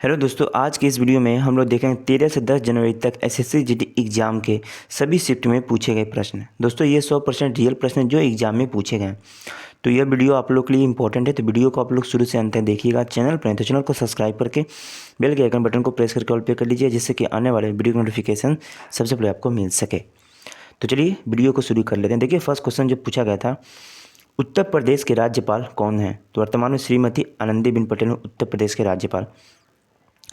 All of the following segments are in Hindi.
हेलो दोस्तों, आज के इस वीडियो में हम लोग देखेंगे 13 से 10 जनवरी तक एसएससी जीडी एग्जाम के सभी शिफ्ट में पूछे गए प्रश्न। दोस्तों ये 100% रियल प्रश्न जो एग्जाम में पूछे गए हैं। तो यह वीडियो आप लोग के लिए इंपॉर्टेंट है, तो वीडियो को आप लोग शुरू से अंत तक देखिएगा। चैनल पर हैं तो चैनल को सब्सक्राइब करके बेल के आइकन बटन को प्रेस करके ऑल पे कर लीजिए, जिससे कि आने वाले वीडियो की नोटिफिकेशन सबसे पहले आपको मिल सके। तो चलिए वीडियो को शुरू कर लेते हैं। देखिए फर्स्ट क्वेश्चन जो पूछा गया था, उत्तर प्रदेश के राज्यपाल कौन हैं? तो वर्तमान में श्रीमती आनंदीबेन पटेल उत्तर प्रदेश के राज्यपाल।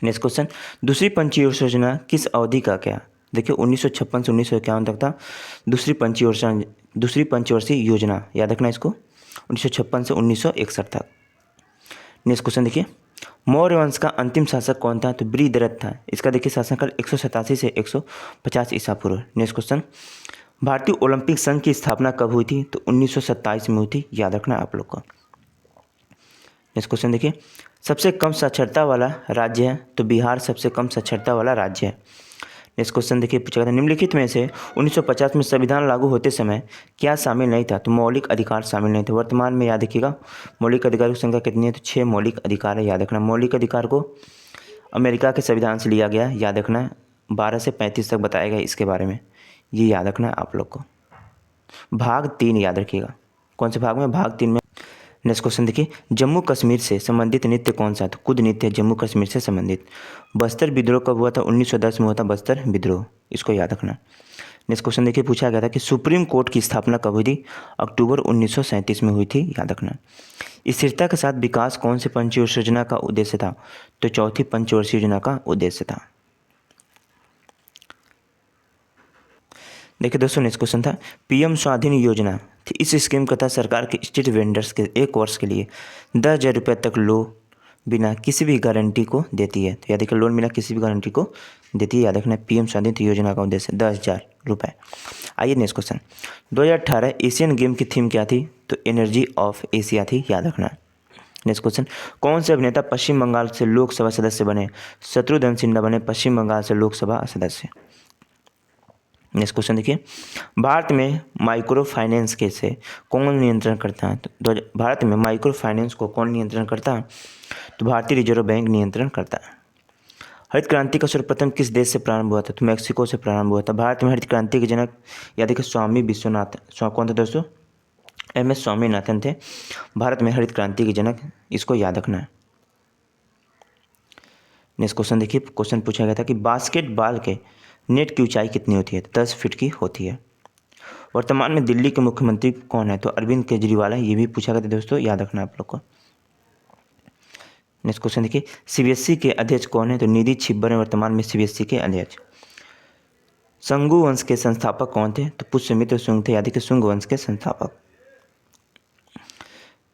नेक्स्ट क्वेश्चन, दूसरी पंचीय योजना किस अवधि का क्या? देखिए 1956 से 1951 तक था दूसरी पंचवर्षीय योजना, याद रखना इसको, 1956 से 1961 तक। नेक्स्ट क्वेश्चन देखिए, मौर्य वंश का अंतिम शासक कौन था? तो बृहद्रथ था। इसका देखिए शासनकाल 187 से 150 ईसा पूर्व। नेक्स्ट क्वेश्चन, भारतीय ओलंपिक संघ की स्थापना कब हुई थी? तो 1927 में हुई थी, याद रखना आप लोग को। नेक्स्ट क्वेश्चन देखिए, सबसे कम साक्षरता वाला राज्य है? तो बिहार सबसे कम साक्षरता वाला राज्य है। नेक्स्ट क्वेश्चन देखिए, पूछा गया था निम्नलिखित में से 1950 में संविधान लागू होते समय क्या शामिल नहीं था? तो मौलिक अधिकार शामिल नहीं थे। वर्तमान में याद रखिएगा मौलिक अधिकारों की संख्या कितनी है? तो 6 मौलिक अधिकार है, याद रखना। मौलिक अधिकार को अमेरिका के संविधान से लिया गया, याद रखना। 12 से 35 तक बताया गया इसके बारे में, ये याद रखना आप लोग को। भाग 3 याद रखिएगा। कौन से भाग में? भाग 3 में। नेक्स्ट क्वेश्चन देखिए, जम्मू कश्मीर से संबंधित नृत्य कौन सा? तो कुद नृत्य है जम्मू कश्मीर से संबंधित। बस्तर विद्रोह कब हुआ था? 1910 में हुआ था बस्तर विद्रोह, इसको याद रखना। नेक्स्ट क्वेश्चन देखिए, पूछा गया था कि सुप्रीम कोर्ट की स्थापना कब हुई थी? अक्टूबर 1937 में हुई थी, याद रखना। स्थिरता के साथ विकास कौन से पंचवर्षीय योजना का उद्देश्य था? तो चौथी पंचवर्षीय योजना का उद्देश्य था। देखिए दोस्तों नेक्स्ट क्वेश्चन था, पीएम स्वाधीन योजना थी। इस स्कीम का तहत सरकार के स्ट्रीट वेंडर्स के 1 वर्ष के लिए 10,000 रुपये तक लोन बिना किसी भी गारंटी को देती है। तो याद रखिए लोन बिना किसी भी गारंटी को देती है, याद रखना। पीएम स्वाधीन योजना का उद्देश्य 10,000 रुपये। आइए नेक्स्ट क्वेश्चन, 2018 एशियन गेम की थीम क्या थी? तो एनर्जी ऑफ एशिया थी, याद रखना। नेक्स्ट क्वेश्चन, कौन से अभिनेता पश्चिम बंगाल से लोकसभा सदस्य बने? शत्रुघ्न सिन्हा बने पश्चिम बंगाल से लोकसभा सदस्य। नेक्स्ट क्वेश्चन देखिए, भारत में माइक्रो फाइनेंस कैसे कौन नियंत्रण करता है? तो भारत में माइक्रो फाइनेंस को कौन नियंत्रण करता है? तो भारतीय रिजर्व बैंक नियंत्रण करता है। हरित क्रांति का सर्वप्रथम किस देश से प्रारंभ हुआ था? तो मैक्सिको से प्रारंभ हुआ था। भारत में हरित क्रांति के जनक याद देखिए स्वामी विश्वनाथ कौन थे दोस्तों? MS स्वामीनाथन थे भारत में हरित क्रांति के जनक, इसको याद रखना है। नेक्स्ट क्वेश्चन देखिए, क्वेश्चन पूछा गया था कि बास्केटबॉल के नेट की ऊंचाई कितनी होती है? 10 फीट की होती है। वर्तमान में दिल्ली के मुख्यमंत्री कौन है? तो अरविंद केजरीवाल है, ये भी पूछा गया था दोस्तों, याद रखना आप लोग को। नेक्स्ट क्वेश्चन देखिए, CBSE के अध्यक्ष कौन है? तो निधि छिब्बर है वर्तमान में CBSE के अध्यक्ष। संगू वंश के संस्थापक कौन थे? तो पुष्यमित्र शुंग थे, याद रखिए शुंग वंश के संस्थापक।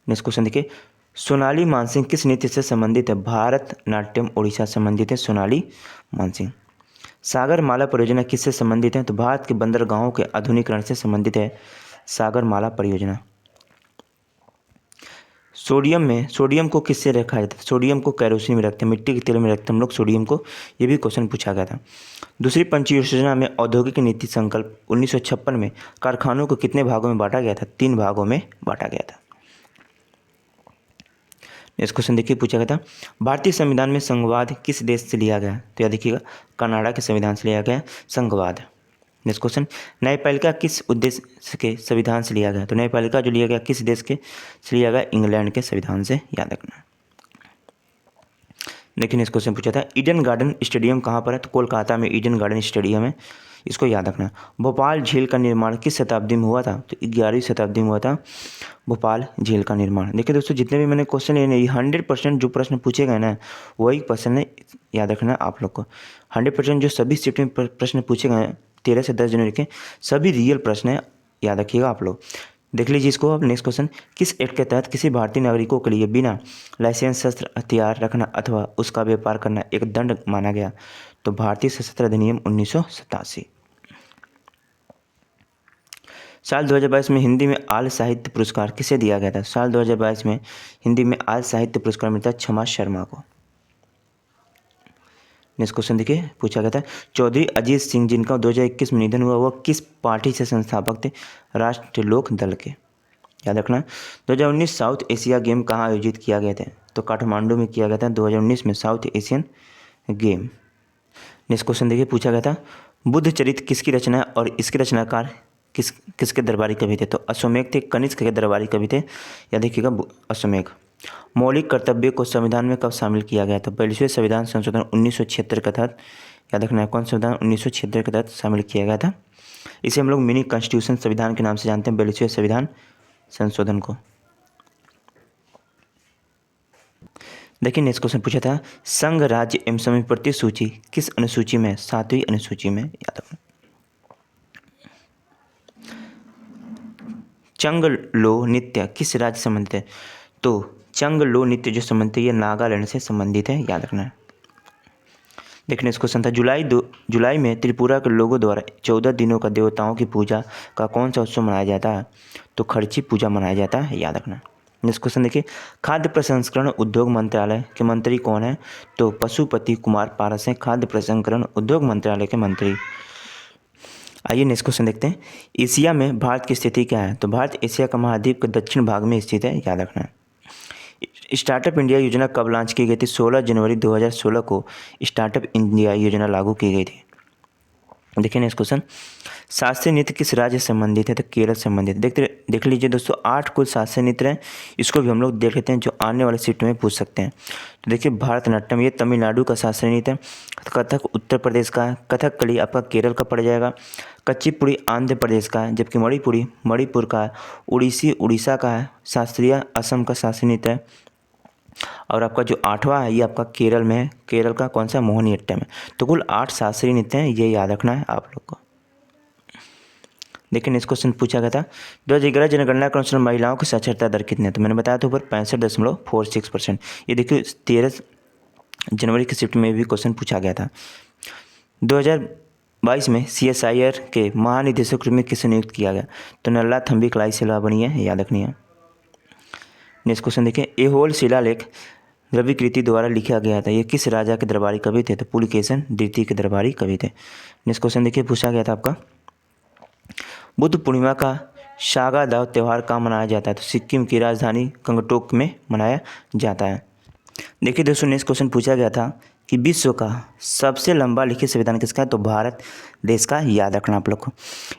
नेक्स्ट क्वेश्चन देखिए, सोनाली मानसिंह किस नृत्य से संबंधित है? भारत नाट्यम ओडिशा संबंधित है सोनाली मानसिंह। सागरमाला परियोजना किससे संबंधित है? तो भारत के बंदरगाहों के आधुनिकीकरण से संबंधित है सागरमाला परियोजना। सोडियम को किससे रखा जाता है? सोडियम को कैरोसिन में रखते हैं, मिट्टी के तेल में रखते हैं हम लोग सोडियम को, ये भी क्वेश्चन पूछा गया था। दूसरी पंचीय योजना में औद्योगिक नीति संकल्प 1956 में कारखानों को कितने भागों में बांटा गया था? 3 भागों में बांटा गया था। नेक्स्ट क्वेश्चन देखिए, पूछा गया था भारतीय संविधान में संघवाद किस देश से लिया गया? तो याद रखिएगा कनाडा के संविधान से लिया गया संघवाद। नेक्स्ट क्वेश्चन, न्यायपालिका किस उद्देश्य के संविधान से लिया गया? तो न्यायपालिका जो लिया गया किस देश के से लिया गया? इंग्लैंड के संविधान से, याद रखना। देखिए नेक्स्ट क्वेश्चन पूछा था ईडन गार्डन स्टेडियम कहाँ पर है? तो कोलकाता में ईडन गार्डन स्टेडियम है, इसको याद रखना। भोपाल झील का निर्माण किस शताब्दी में हुआ था? तो 11वीं शताब्दी में हुआ था भोपाल झील का निर्माण। देखिए दोस्तों जितने भी मैंने क्वेश्चन लिए नहीं, 100% जो प्रश्न पूछे गए ना वही प्रश्न है, याद रखना आप लोग को। 100% जो सभी शिफ्ट में प्रश्न पूछे गए 13 से 10 जनवरी के सभी रियल प्रश्न है, याद रखिएगा आप लोग। देख लीजिए इसको। अब नेक्स्ट क्वेश्चन, किस एक्ट के तहत किसी भारतीय नागरिकों के लिए बिना लाइसेंस शस्त्र हथियार रखना अथवा उसका व्यापार करना एक दंड माना गया? तो भारतीय सशस्त्र अधिनियम 1987। साल 2022 में हिंदी में आल साहित्य पुरस्कार किसे दिया गया था? साल 2022 में हिंदी में आल साहित्य पुरस्कार मिलता है क्षमा शर्मा को। नेक्स्ट क्वेश्चन देखिए, पूछा गया था चौधरी अजीत सिंह जिनका 2021 में निधन हुआ, वह किस पार्टी से संस्थापक थे? राष्ट्रीय लोक दल के, याद रखना। 2019 साउथ एशिया गेम कहाँ आयोजित किया गया था? तो काठमांडू में किया गया था 2019 में south Asian game. Next question देखिए, पूछा गया था बुद्ध चरित्र किसकी रचना है और इसके रचनाकार किसके दरबारी कवि थे? तो अश्वमेध थे, कनिष्क के दरबारी कवि थे, याद रखिएगा अश्वमेध। मौलिक कर्तव्य को संविधान में कब शामिल किया गया? तो 42वें संविधान संशोधन 1976 के तहत, याद रखना है कौन संविधान 1976 के तहत शामिल किया गया था। इसे हम लोग मिनी कॉन्स्टिट्यूशन संविधान के नाम से जानते हैं, 42वें संविधान संशोधन को। देखिए नेक्स्ट क्वेश्चन पूछा था संघ राज्य एवं समिति सूची किस अनुसूची में? 7वीं अनुसूची में, याद रखना। चंग लो नृत्य किस राज्य से संबंधित है? तो चंग लो नृत्य जो संबंधित है ये नागालैंड से संबंधित है, याद रखना है। देखने इस क्वेश्चन था जुलाई में त्रिपुरा के लोगों द्वारा 14 दिनों का देवताओं की पूजा का कौन सा उत्सव मनाया जाता है? तो खर्ची पूजा मनाया जाता है, याद रखना। नेक्स्ट क्वेश्चन देखिए, खाद्य प्रसंस्करण उद्योग मंत्रालय के मंत्री कौन है? तो पशुपति कुमार पारस हैं खाद्य प्रसंस्करण उद्योग मंत्रालय के मंत्री। आइए नेक्स्ट क्वेश्चन देखते हैं, एशिया में भारत की स्थिति क्या है? तो भारत एशिया का महाद्वीप के दक्षिण भाग में स्थित है, याद रखना। स्टार्टअप इंडिया योजना कब लॉन्च की गई थी? 16 जनवरी 2016 को स्टार्टअप इंडिया योजना लागू की गई थी। देखिए नेक्स्ट क्वेश्चन, शास्त्रीय नृत्य किस राज्य से संबंधित है? तो केरल से संबंधित। देख लीजिए दोस्तों, 8 कुल शास्त्रीय नृत्य हैं, इसको भी हम लोग देख लेते हैं जो आने वाले सीट में पूछ सकते हैं। तो देखिए भरतनाट्यम ये तमिलनाडु का शास्त्रीय नृत्य है, कथक उत्तर प्रदेश का है, कथकली आपका केरल का पड़ जाएगा, कुचिपुड़ी आंध्र प्रदेश का है, जबकि मणिपुर का है, उड़ीसी उड़ीसा का है, शास्त्रीय असम का शास्त्रीय नृत्य है, और आपका जो 8वां है ये आपका केरल में है, केरल का कौन सा? मोहिनीअट्टम है। तो कुल 8 शास्त्रीय नृत्य हैं, ये याद रखना है आप लोग को। देखिए नेक्स्ट क्वेश्चन पूछा गया था 2011 जनगणना के अनुसार महिलाओं की साक्षरता दर कितनी है? तो मैंने बताया था ऊपर 65.46%। ये देखिए 13 जनवरी की शिफ्ट में भी क्वेश्चन पूछा गया था। 2022 में CSIR के महानिदेशक के रूप में किसे नियुक्त किया गया? तो नल्ला थम्बी कलाई सिल्वा बनी है, याद रखनी है। नेक्स्ट क्वेश्चन देखिए, एहोल शिलालेख रवि कृति द्वारा लिखा गया था, ये किस राजा के दरबारी कवि थे? तो पुलकेशन द्वितीय के दरबारी कवि थे। नेक्स्ट क्वेश्चन देखिए, पूछा गया था आपका बुद्ध पूर्णिमा का सागा दाव त्यौहार कहाँ मनाया जाता है? तो सिक्किम की राजधानी गंगटोक में मनाया जाता है। देखिए दोस्तों नेक्स्ट क्वेश्चन पूछा गया था कि विश्व का सबसे लंबा लिखित संविधान किसका है? तो भारत देश का, याद रखना आप लोग को।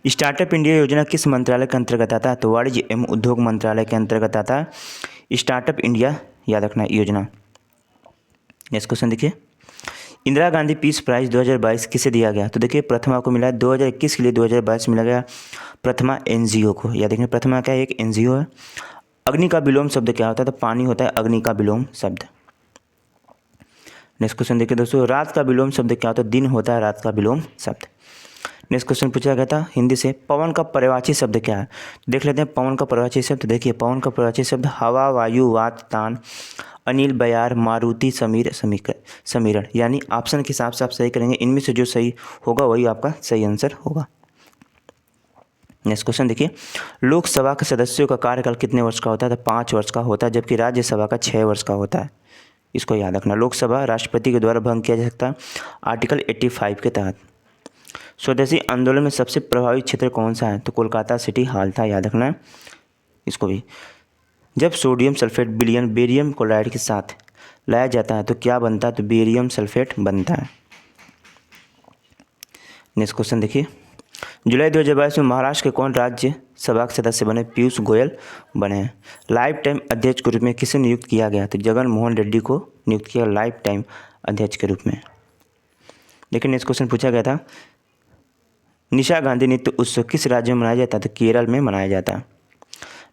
स्टार्टअप इंडिया योजना किस मंत्रालय के अंतर्गत आता है? तो वाणिज्य एवं उद्योग मंत्रालय के अंतर्गत आता है स्टार्टअप इंडिया, याद रखना योजना। नेक्स्ट क्वेश्चन देखिए, इंदिरा गांधी पीस प्राइज 2022 किसे दिया गया? तो देखिए प्रथमा को मिला है, 2021 के लिए 2022 मिला गया प्रथमा NGO को, याद रखें प्रथमा क्या है? एक NGO है। अग्नि का विलोम शब्द क्या होता है? तो पानी होता है अग्नि का विलोम शब्द। नेक्स्ट क्वेश्चन देखिए दोस्तों, रात का विलोम शब्द क्या होता है? दिन होता है रात का विलोम शब्द। नेक्स्ट क्वेश्चन पूछा गया था हिंदी से, पवन का पर्यायवाची शब्द क्या है? देख लेते हैं पवन का पर्यायवाची शब्द। देखिए पवन का पर्यायवाची शब्द हवा, वायु, वात, तान, अनिल, बयार, मारुति, समीरण। यानी ऑप्शन के हिसाब से आप सही करेंगे, इनमें से जो सही होगा वही आपका सही आंसर होगा। नेक्स्ट क्वेश्चन देखिए, लोकसभा के सदस्यों का कार्यकाल कितने वर्ष का होता है? तो 5 वर्ष का होता है, जबकि राज्यसभा का 6 वर्ष का होता है। इसको याद रखना। लोकसभा राष्ट्रपति के द्वारा भंग किया जा सकता है आर्टिकल 85 के तहत। स्वदेशी आंदोलन में सबसे प्रभावी क्षेत्र कौन सा है? तो कोलकाता सिटी हॉल था, याद रखना है इसको भी। जब सोडियम सल्फेट विलयन बेरियम क्लोराइड के साथ लाया जाता है तो क्या बनता है? तो बेरियम सल्फेट बनता है। नेक्स्ट क्वेश्चन देखिए, जुलाई 2022 में महाराष्ट्र के कौन राज्य सभा के सदस्य बने? पीयूष गोयल बने हैं। लाइफ टाइम अध्यक्ष के रूप में किसे नियुक्त किया गया? तो जगन मोहन रेड्डी को नियुक्त किया लाइफ टाइम अध्यक्ष के रूप में। लेकिन नेक्स्ट क्वेश्चन पूछा गया था निशा गांधी नृत्य उत्सव किस राज्य में मनाया जाता है? तो केरल में मनाया जाता है।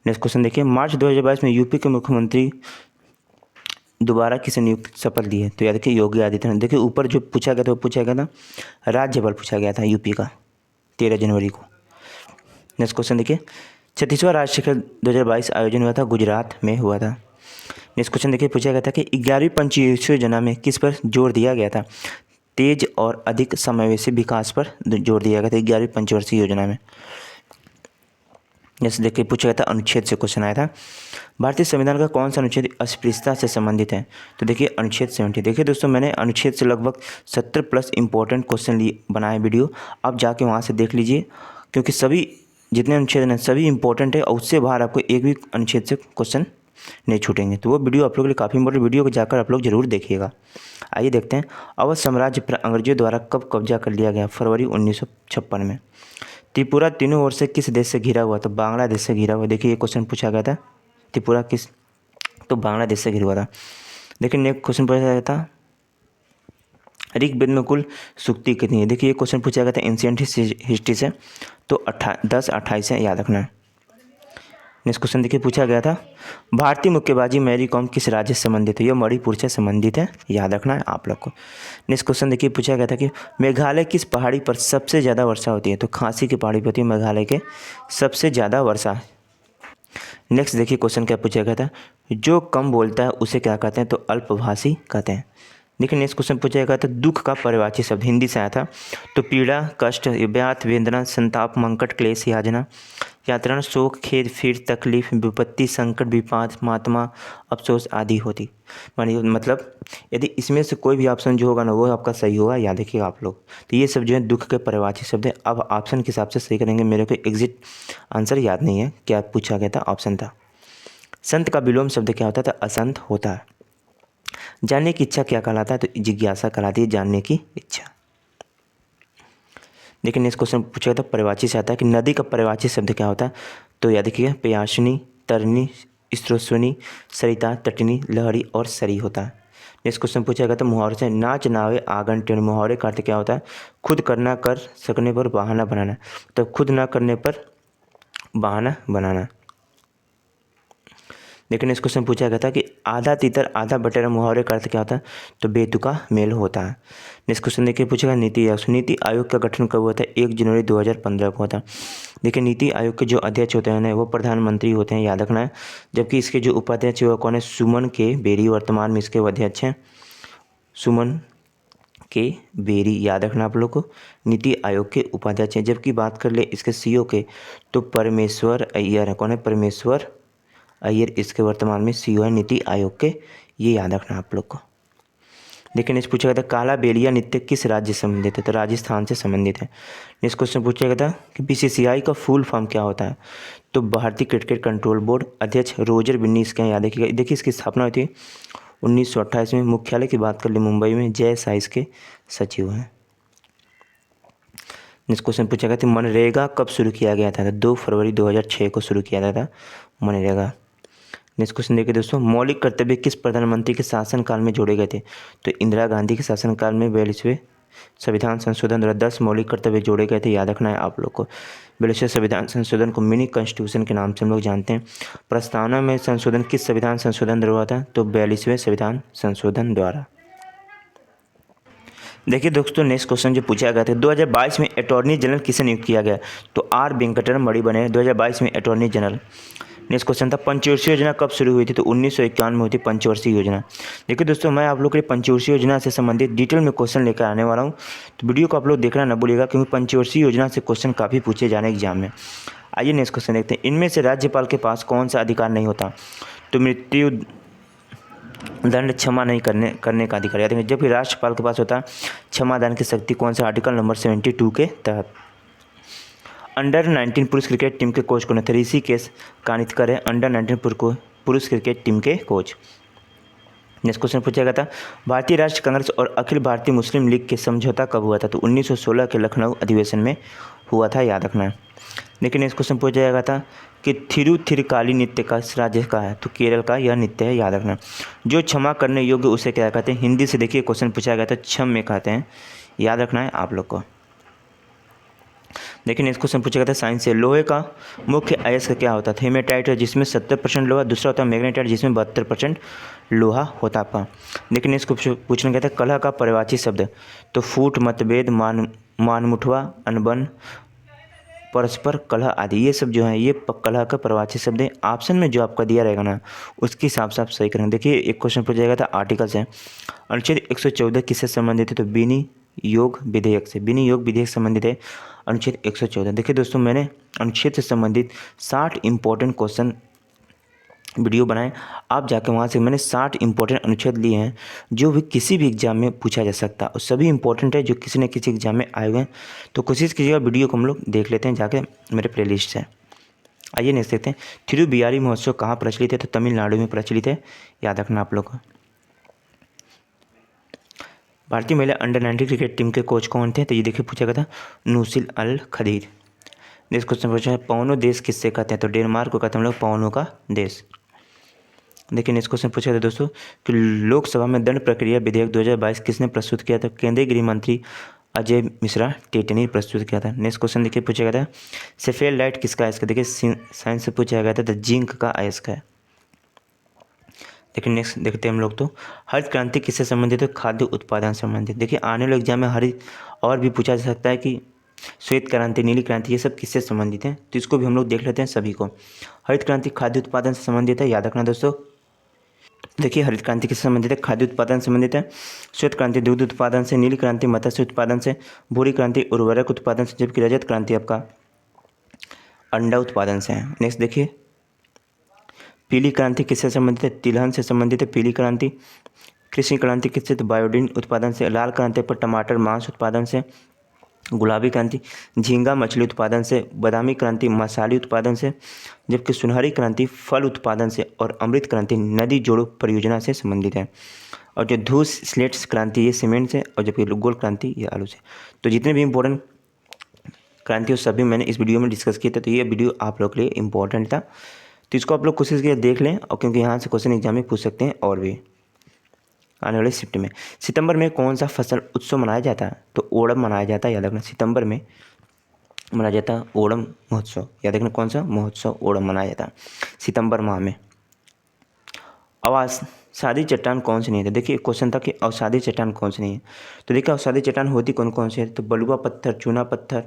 नेक्स्ट क्वेश्चन देखिए, मार्च 2022 में यूपी के मुख्यमंत्री दोबारा किसे नियुक्त शपथ दी है? तो याद रखिए योगी आदित्यनाथ। देखिए ऊपर जो पूछा गया था वो पूछा गया था राज्यपाल पूछा गया था यूपी का 13 जनवरी को। नेक्स्ट क्वेश्चन देखिए, 36वां राज्य शिखर 2022 आयोजन हुआ था, गुजरात में हुआ था। नेक्स्ट क्वेश्चन देखिए, पूछा गया था कि 11वीं पंचवर्षीय योजना में किस पर जोर दिया गया था? तेज और अधिक समावेशी विकास पर जोर दिया गया था 11वीं पंचवर्षीय योजना में। जैसे देखिए पूछा गया था अनुच्छेद से क्वेश्चन आया था, भारतीय संविधान का कौन सा अनुच्छेद अस्पृश्यता से संबंधित है? तो देखिए अनुच्छेद 70। देखिए दोस्तों मैंने अनुच्छेद से लगभग 70+ इंपॉर्टेंट क्वेश्चन लिए बनाए वीडियो, आप जाके वहाँ से देख लीजिए, क्योंकि सभी जितने अनुच्छेद हैं सभी इंपॉर्टेंट है और उससे बाहर आपको एक भी अनुच्छेद से क्वेश्चन नहीं छूटेंगे। तो वो वीडियो आप लोगों के लिए काफ़ी इंपॉर्टेंट वीडियो को जाकर आप लोग जरूर देखिएगा। आइए देखते हैं अवध साम्राज्य पर अंग्रेजों द्वारा कब कब्जा कर लिया गया। फरवरी 1956 में। त्रिपुरा तीनों ओर से किस देश से घिरा हुआ? तो बांग्लादेश से घिरा हुआ। देखिए ये क्वेश्चन पूछा गया था, त्रिपुरा किस, तो बांग्लादेश से घिरा हुआ था। देखिए नेक्स्ट क्वेश्चन पूछा गया था ऋग्वेद में कुल सूक्ति कितनी है? देखिए ये क्वेश्चन पूछा गया था एंशिएंट हिस्ट्री से, तो 10-28 है, याद रखना है। नेक्स्ट क्वेश्चन देखिए पूछा गया था भारतीय मुक्केबाजी मैरी कॉम किस राज्य से संबंधित है? ये मणिपुर से संबंधित है, याद रखना है आप लोग को। नेक्स्ट क्वेश्चन देखिए पूछा गया था कि मेघालय किस पहाड़ी पर सबसे ज़्यादा वर्षा होती है? तो खांसी की पहाड़ी पर होती है मेघालय के सबसे ज़्यादा वर्षा। नेक्स्ट देखिए क्वेश्चन क्या पूछा गया था जो कम बोलता है उसे क्या कहते हैं? तो अल्पभाषी कहते हैं। देखिए नेक्स्ट क्वेश्चन पूछा गया था दुख का पर्यायवाची शब्द हिंदी से आया था, तो पीड़ा, कष्ट, व्याध, वेदना, संताप, मंकट, क्लेश, यातना, यात्रा, शोक, खेद, फिर, तकलीफ, विपत्ति, संकट, विपाद, मातमा, अफसोस आदि होती। मतलब यदि इसमें से कोई भी ऑप्शन जो होगा ना वो आपका सही होगा, याद रखिएगा आप लोग। तो ये सब जो है दुख के पर्यायवाची शब्द है। अब ऑप्शन के हिसाब से सही करेंगे, मेरे को एग्जिट आंसर याद नहीं है क्या पूछा गया था, ऑप्शन था। संत का विलोम शब्द क्या होता था? असंत होता है। जानने की इच्छा क्या कहलाता है? तो जिज्ञासा कहलाती है जानने की इच्छा। लेकिन इस क्वेश्चन पूछा गया था पर्यायवाची से आता है कि नदी का पर्यायवाची शब्द क्या होता है? तो याद रखिएगा प्यासनी, तरनी, स्रोतस्विनी, सरिता, तटिनी, लहरी और सरी होता है। नेक्स्ट क्वेश्चन पूछा गया था मुहावरे से नाच नावे आंगन टेढ़। मुहावरे का अर्थ क्या होता है? खुद करना कर सकने पर बहाना बनाना, तो खुद ना करने पर बहाना बनाना। लेकिन इस क्वेश्चन पूछा गया था कि आधा तीतर आधा बटेरा मुहावरे का अर्थ क्या होता है? तो बेतुका मेल होता है। नेक्स्ट क्वेश्चन देखिए पूछेगा नीति आयोग। नीति आयोग का गठन कब हुआ था? 1 जनवरी 2015 को होता है। देखिए नीति आयोग के जो अध्यक्ष होते हैं वो प्रधानमंत्री होते हैं, याद रखना है। जबकि इसके जो उपाध्यक्ष वो कौन है? सुमन के बेरी, वर्तमान में इसके अध्यक्ष हैं सुमन के बेरी, याद रखना आप लोग को। नीति आयोग के उपाध्यक्ष हैं। जबकि बात कर ले इसके सीईओ के, तो परमेश्वर अय्यर है। कौन है? परमेश्वर अय्यर इसके वर्तमान में सीईओ है नीति आयोग के, ये याद रखना आप लोग को। लेकिन इस पूछा गया था काला बेलिया नृत्य किस राज्य से संबंधित है? तो राजस्थान से संबंधित है। नेक्स्ट क्वेश्चन पूछा गया था कि बीसीसीआई का फुल फॉर्म क्या होता है? तो भारतीय क्रिकेट कंट्रोल बोर्ड। अध्यक्ष रोजर बिन्नी इसके याद रखिएगा। देखिए इसकी स्थापना हुई थी 1928 में। मुख्यालय की बात कर ले मुंबई में। जय साई इसके सचिव हैं। नेक्स्ट क्वेश्चन पूछा गया था मनरेगा कब शुरू किया गया था? 2 फरवरी 2006 को शुरू किया गया था मनरेगा। नेक्स्ट क्वेश्चन देखिए दोस्तों मौलिक कर्तव्य किस प्रधानमंत्री के शासनकाल में जोड़े गए थे? तो इंदिरा गांधी के शासनकाल में 42वें संविधान संशोधन द्वारा 10 मौलिक कर्तव्य जोड़े गए थे, याद रखना है आप लोग को। 42वें संविधान संशोधन को मिनी कॉन्स्टिट्यूशन के नाम से हम लोग जानते हैं। प्रस्तावना में संशोधन किस संविधान संशोधन द्वारा हुआ था? तो 42वें संविधान संशोधन द्वारा। देखिए दोस्तों नेक्स्ट क्वेश्चन जो पूछा गया था 2022 में अटॉर्नी जनरल किसे नियुक्त किया गया? तो आर वेंकटरमणि बने 2022 में अटॉर्नी जनरल। नेक्स्ट क्वेश्चन था पंचवर्षीय योजना कब शुरू हुई थी? तो 1951 में हुई थी पंचवर्षीय योजना। देखिए दोस्तों मैं आप लोग के लिए पंचवर्षीय योजना से संबंधित डिटेल में क्वेश्चन लेकर आने वाला हूँ, तो वीडियो को आप लोग देखना न भूलिएगा क्योंकि पंचवर्षीय योजना से क्वेश्चन काफ़ी पूछे जाने एग्जाम में। आइए नेक्स्ट क्वेश्चन देखते हैं इनमें से राज्यपाल के पास कौन सा अधिकार नहीं होता? तो मृत्यु दंड क्षमा नहीं करने का अधिकार, याद रखें। जबकि राष्ट्रपाल के पास होता है क्षमा दान की शक्ति। कौन सा? आर्टिकल नंबर 72 के तहत। अंडर 19 पुरुष क्रिकेट टीम के कोच कौन है? ऋषिकेश कानितकर है अंडर 19 पुरुष क्रिकेट टीम के कोच। नेक्स्ट क्वेश्चन पूछा गया था भारतीय राष्ट्रीय कांग्रेस और अखिल भारतीय मुस्लिम लीग के समझौता कब हुआ था? तो 1916 के लखनऊ अधिवेशन में हुआ था, याद रखना है। लेकिन नेक्स्ट क्वेश्चन पूछा गया था कि थिरुथिरकाली नृत्य का राज्य का है? तो केरल का यह नृत्य है, याद रखना। जो क्षमा करने योग्य उसे क्या कहते हैं? हिंदी से देखिए क्वेश्चन पूछा गया था क्षम में कहते हैं, याद रखना है आप लोग को। लेकिन इस क्वेश्चन पूछा गया था साइंस से लोहे का मुख्य अयस्क क्या होता था? हेमेटाइट है जिसमें 70% लोहा, दूसरा होता है मैग्नेटाइट जिसमें 72% लोहा होता है। लेकिन इसको पूछना गया था कलह का पर्यायवाची शब्द। तो फूट, मतभेद, मानमुठवा, अनबन, परस्पर कलह आदि, ये सब जो है ये कलह का पर्यायवाची शब्द है। ऑप्शन में जो आपका दिया रहेगा ना उसके हिसाब से आप सही करेंगे। देखिए एक क्वेश्चन पूछा गया था आर्टिकल से अनुच्छेद 114 किससे संबंधित है? तो विनियोग विधेयक से। विनियोग विधेयक संबंधित है अनुच्छेद 114। देखिए दोस्तों मैंने अनुच्छेद से संबंधित 60 इंपॉर्टेंट क्वेश्चन वीडियो बनाएं। आप जाके वहाँ से मैंने 60 इंपॉर्टेंट अनुच्छेद लिए हैं जो भी किसी भी एग्जाम में पूछा जा सकता है और सभी इंपॉर्टेंट है जो किसी न किसी एग्जाम में आए हुए हैं। तो कोशिश कीजिएगा वीडियो को हम लोग देख लेते हैं जाके मेरे प्लेलिस्ट से। आइए नेक्स्ट देखते हैं। थिरुबियारी महोत्सव कहाँ प्रचलित है? तो तमिलनाडु में प्रचलित है, याद रखना आप लोग को। भारतीय महिला अंडर 19 क्रिकेट टीम के कोच कौन थे? तो ये देखिए पूछा गया था, नूसिल अल खदीर। नेक्स्ट क्वेश्चन पूछा है, पवनो देश किससे कहते हैं? तो डेनमार्क को कहते हैं हम लोग पवनों का देश। देखिए नेक्स्ट क्वेश्चन पूछा था दोस्तों कि लोकसभा में दंड प्रक्रिया विधेयक 2022 किसने प्रस्तुत किया था? केंद्रीय गृह मंत्री अजय मिश्रा टेटे ने प्रस्तुत किया था। नेक्स्ट क्वेश्चन देखिए पूछा गया था, सफेद लाइट किसका अयस्क है? देखिए साइंस से पूछा गया था, जिंक का अयस्क है। देखिए नेक्स्ट देखते हैं हम लोग। तो हरित क्रांति किससे संबंधित है? खाद्य उत्पादन से संबंधित। देखिए आने वाले एग्जाम में हरित और भी पूछा जा सकता है कि श्वेत क्रांति, नीली क्रांति, ये सब किससे संबंधित है, तो इसको भी हम लोग देख लेते हैं सभी को। हरित क्रांति खाद्य उत्पादन से संबंधित है, याद रखना दोस्तों। देखिए हरित क्रांति किससे संबंधित है? खाद्य उत्पादन से संबंधित है। श्वेत क्रांति दूध उत्पादन से, नीली क्रांति मत्स्य उत्पादन से, भूरी क्रांति उर्वरक उत्पादन से, जबकि रजत क्रांति आपका अंडा उत्पादन से है। नेक्स्ट देखिए, पीली क्रांति किससे संबंधित है? तिलहन से संबंधित है पीली क्रांति। कृषि क्रांति किससे? तो बायोडीन उत्पादन से। लाल क्रांति पर टमाटर मांस उत्पादन से। गुलाबी क्रांति झींगा मछली उत्पादन से। बादामी क्रांति मसाले उत्पादन से, जबकि सुनहरी क्रांति फल उत्पादन से। और अमृत क्रांति नदी जोड़ो परियोजना से संबंधित है। और जो धूस स्लेट्स क्रांति ये सीमेंट से, और जबकि गोल्ड क्रांति ये आलू से। तो जितने भी इंपॉर्टेंट क्रांति सभी मैंने इस वीडियो में डिस्कस किए थे, तो ये वीडियो आप लोग के लिए इंपॉर्टेंट था, तो इसको आप लोग कोशिश कीजिए देख लें, और क्योंकि यहाँ से क्वेश्चन एग्जाम में पूछ सकते हैं और भी आने वाले शिफ्ट में। सितंबर में कौन सा फसल उत्सव मनाया जाता है? तो ओणम मनाया जाता है, याद रखना। सितंबर में मनाया जाता है ओणम महोत्सव, याद रखना। कौन सा महोत्सव? ओणम मनाया जाता है सितंबर माह में। अवसादी चट्टान कौन सी नहीं है? देखिए क्वेश्चन था कि अवसादी चट्टान कौन सी नहीं है, तो देखिए अवसादी चट्टान होती कौन कौन सी है? तो बलुआ पत्थर, चूना पत्थर,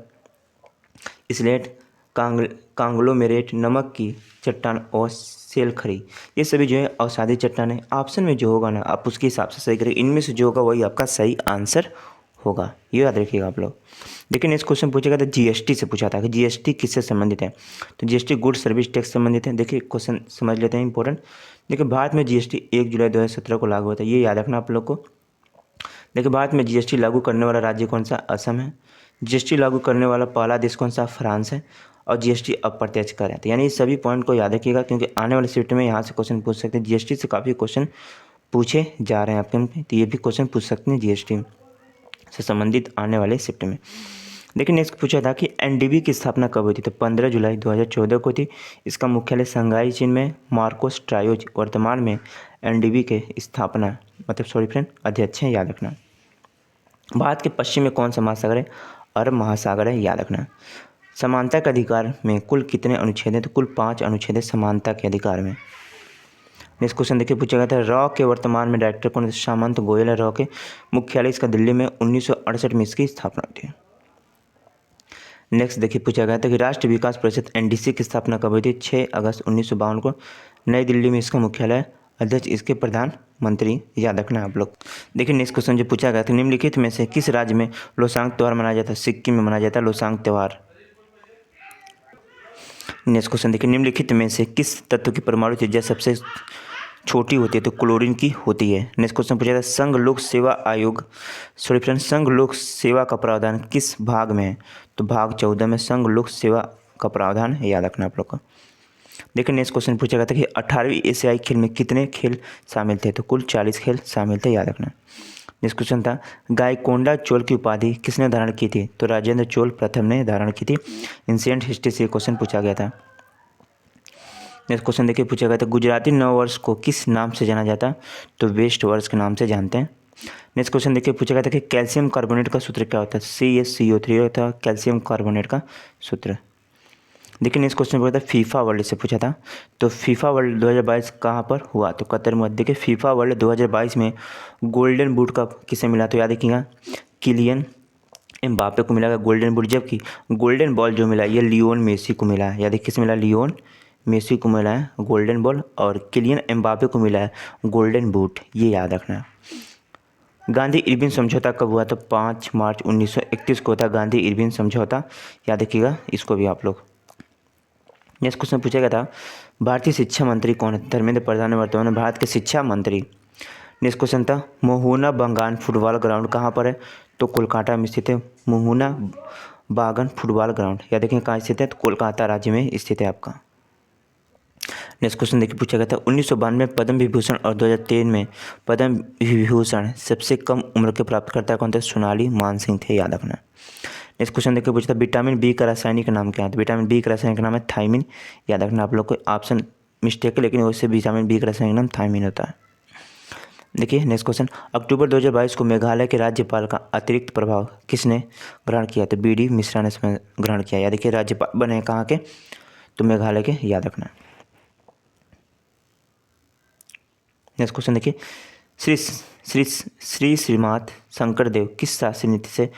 स्लेट, कांग्लोमेरेट, नमक की चट्टान और सेलखरी, ये सभी जो है अवसादी चट्टान है। ऑप्शन में जो होगा ना आप उसके हिसाब से सही करेंगे, इनमें से जो होगा वही आपका सही आंसर होगा, ये याद रखिएगा आप लोग। लेकिन इस क्वेश्चन पूछेगा तो जीएसटी से पूछा था कि जीएसटी किससे संबंधित है? तो जीएसटी गुड सर्विस टैक्स संबंधित है। देखिए क्वेश्चन समझ लेते हैं इंपॉर्टेंट। देखिए भारत में जीएसटी 1 जुलाई 2017 को लागू हुआ था, ये याद रखना आप लोग को। देखिए भारत में जीएसटी लागू करने वाला राज्य कौन सा? असम है। जीएसटी लागू करने वाला पहला देश कौन सा? फ्रांस है। और जीएसटी अप्रत्यक्ष कर है। तो यानी इस सभी पॉइंट को याद रखिएगा, क्योंकि आने वाले शिफ्ट में यहाँ से क्वेश्चन पूछ सकते हैं। जीएसटी से काफ़ी क्वेश्चन पूछे जा रहे हैं आपके में, तो ये भी क्वेश्चन पूछ सकते हैं जीएसटी से संबंधित आने वाले शिफ्ट में। लेकिन नेक्स्ट पूछा था कि एनडीबी की स्थापना कब हुई थी? तो 15 जुलाई 2014 को थी। इसका मुख्यालय शंघाई चीन में। मार्कोस ट्रायोज वर्तमान में एनडीबी के स्थापना अध्यक्ष हैं, याद रखना। भारत के पश्चिम में कौन सा महासागर है? अरब महासागर है, याद रखना। समानता के अधिकार में कुल कितने अनुच्छेद हैं? तो कुल 5 अनुच्छेद है समानता के अधिकार में। नेक्स्ट क्वेश्चन देखिए पूछा गया था, रॉ के वर्तमान में डायरेक्टर कौन है? सामंत गोयल है रॉ के। मुख्यालय इसका दिल्ली में। 1968 में इसकी स्थापना हुई थी। नेक्स्ट देखिए पूछा गया था कि राष्ट्रीय विकास परिषद एनडीसी की स्थापना कब हुई थी? 6 अगस्त 1952 को नई दिल्ली में इसका मुख्यालय। अध्यक्ष इसके प्रधानमंत्री, याद रखना आप लोग। देखिए नेक्स्ट क्वेश्चन जो पूछा गया था, निम्नलिखित में से किस राज्य में लोसांग त्यौहार मनाया जाता है? सिक्किम में मनाया जाता है लोसांग त्यौहार। नेक्स्ट क्वेश्चन देखिए, निम्नलिखित में से किस तत्व की परमाणु त्रिज्या सबसे छोटी होती है? तो क्लोरीन की होती है। नेक्स्ट क्वेश्चन पूछा था, संघ लोक सेवा आयोग संघ लोक सेवा का प्रावधान किस भाग में है? तो भाग 14 में संघ लोक सेवा का प्रावधान है, याद रखना आप लोग को। देखिए नेक्स्ट क्वेश्चन पूछा गया था कि 18वीं एशियाई खेल में कितने खेल शामिल थे? तो कुल 40 खेल शामिल थे, याद रखना। नेक्स्ट क्वेश्चन था, गायकोंडा चोल की उपाधि किसने धारण की थी? तो राजेंद्र चोल प्रथम ने धारण की थी। एंशिएंट हिस्ट्री से क्वेश्चन पूछा गया था। नेक्स्ट क्वेश्चन देखिए पूछा गया था, गुजराती नव वर्ष को किस नाम से जाना जाता? तो वेस्ट वर्ष के नाम से जानते हैं। नेक्स्ट क्वेश्चन देखिए पूछा गया था कि कैल्शियम कार्बोनेट का सूत्र क्या होता है? CaCO3 होता है कैल्शियम कार्बोनेट का सूत्र। देखिए नेक्स्ट क्वेश्चन पूछा था, फीफा वर्ल्ड से पूछा था, तो फीफा वर्ल्ड 2022 कहाँ पर हुआ? तो कतर में। देखिए फीफा वर्ल्ड 2022 में गोल्डन बूट का किसे मिला? तो याद रखिएगा किलियन एम्बापे को मिला गोल्डन बूट, जबकि गोल्डन बॉल जो मिला ये लियोन मेसी को मिला है। याद देखिए किसे मिला? लियोन मेसी को मिला है गोल्डन बॉल, और किलियन एम्बापे को मिला है गोल्डन बूट, ये याद रखना। गांधी इरविन समझौता कब हुआ? तो 5 मार्च 1931 को था गांधी इरविन समझौता, याद रखिएगा इसको भी आप लोग। नेक्स्ट क्वेश्चन पूछा गया था भारतीय शिक्षा मंत्री कौन है? धर्मेंद्र प्रधान वर्तमान में भारत के शिक्षा मंत्री। नेक्स्ट क्वेश्चन था मोहना बागान फुटबॉल ग्राउंड कहाँ पर है? तो कोलकाता में स्थित है मोहना बागान फुटबॉल ग्राउंड। या देखिए कहाँ स्थित है? तो कोलकाता राज्य में स्थित है आपका। नेक्स्ट क्वेश्चन देखिए पूछा गया था 1992 में पद्म विभूषण और 2003 में पद्म विभूषण सबसे कम उम्र के प्राप्तकर्ता कौन थे? सोनाली मानसिंह थे, याद रखना। नेक्स्ट क्वेश्चन देखिए पूछा था विटामिन बी का रासायनिक नाम क्या है? तो विटामिन बी का रासायनिक नाम है थायमिन, याद रखना। आप लोग को ऑप्शन मिस्टेक है, लेकिन वैसे विटामिन बी का रासायनिक नाम थायमिन होता है। देखिए नेक्स्ट क्वेश्चन अक्टूबर 2022 को मेघालय के राज्यपाल का अतिरिक्त प्रभाव किसने ग्रहण किया? तो बी.डी. मिश्रा ने इसमें ग्रहण किया। या देखिए राज्यपाल बने कहाँ के? तो मेघालय के, याद रखना। नेक्स्ट क्वेश्चन देखिए श्री श्रीमात शंकरदेव किस शास्त्रीय नृत्य से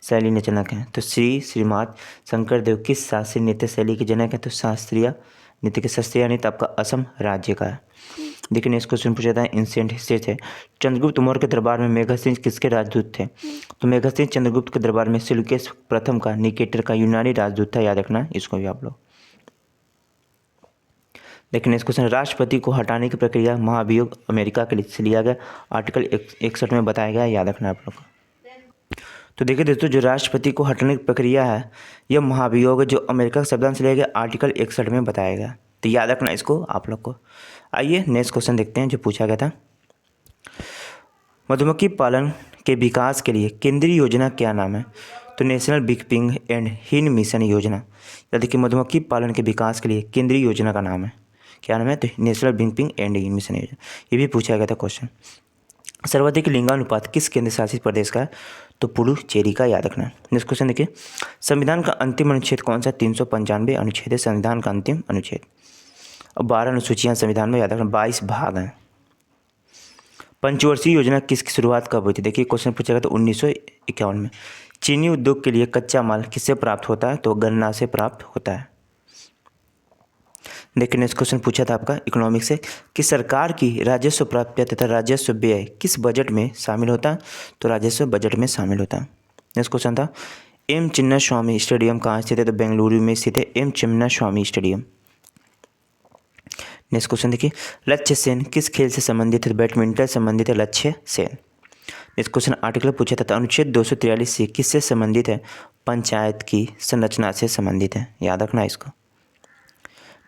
शैली ने जनक हैं? तो श्रीमात शंकरदेव किस शास्त्रीय नृत्य शैली के जनक हैं? तो शास्त्रीय नृत्य के शास्त्रीय नृत्य आपका असम राज्य का है। देखिए नेक्स्ट क्वेश्चन पूछा था एंशिएंट हिस्ट्री से चंद्रगुप्त मौर्य के दरबार में मेघासिंह किसके राजदूत थे? तो मेघासिंह चंद्रगुप्त के दरबार में सेल्यूकस प्रथम का निकेटर का यूनानी राजदूत था, याद रखना इसको भी आप लोग। लेकिन नेक्स्ट क्वेश्चन राष्ट्रपति को हटाने की प्रक्रिया महाभियोग अमेरिका के लिए लिया गया, आर्टिकल 61 में बताया गया, याद रखना आप लोग को। तो देखिए दोस्तों जो राष्ट्रपति को हटाने की प्रक्रिया है यह महाभियोग जो अमेरिका के संविधान से लिया गया, आर्टिकल 61 में बताया गया, तो याद रखना इसको आप लोग को। आइए नेक्स्ट क्वेश्चन देखते हैं जो पूछा गया था मधुमक्खी पालन के विकास के लिए केंद्रीय योजना क्या नाम है? तो नेशनल बिकपिंग एंड हिन मिशन योजना। या देखिए मधुमक्खी पालन के विकास के लिए केंद्रीय योजना का नाम है, क्या नाम है? तो नेशनल बिकपिंग एंड हिन मिशन योजना। ये भी पूछा गया था क्वेश्चन। सर्वाधिक लिंगानुपात किस केंद्र शासित प्रदेश का है? तो पुडुचेरी का, याद रखना। नेक्स्ट क्वेश्चन देखिए संविधान का अंतिम अनुच्छेद कौन सा? 395 अनुच्छेद है संविधान का अंतिम अनुच्छेद। और 12 अनुसूचियाँ संविधान में, याद रखना 22 भाग हैं। पंचवर्षीय योजना किसकी शुरुआत कब हुई थी? देखिए क्वेश्चन पूछा गया था 1951 में। चीनी उद्योग के लिए कच्चा माल किससे प्राप्त होता है? तो गन्ना से प्राप्त होता है। देखिए नेक्स्ट क्वेश्चन पूछा था आपका इकोनॉमिक्स से कि सरकार की राजस्व प्राप्ति तथा राजस्व व्यय किस बजट में शामिल होता है? तो राजस्व बजट में शामिल होता है। नेक्स्ट क्वेश्चन था एम चिन्नास्वामी स्टेडियम कहाँ स्थित है? तो बेंगलुरु में स्थित है M Chinnaswamy stadium. Next question देखिए लक्ष्य सेन किस खेल से संबंधित है? बैडमिंटन संबंधित है लक्ष्य सेन। नेक्स्ट क्वेश्चन आर्टिकल पूछा था अनुच्छेद 243 से किससे संबंधित है? पंचायत की संरचना से संबंधित है, याद रखना इसको।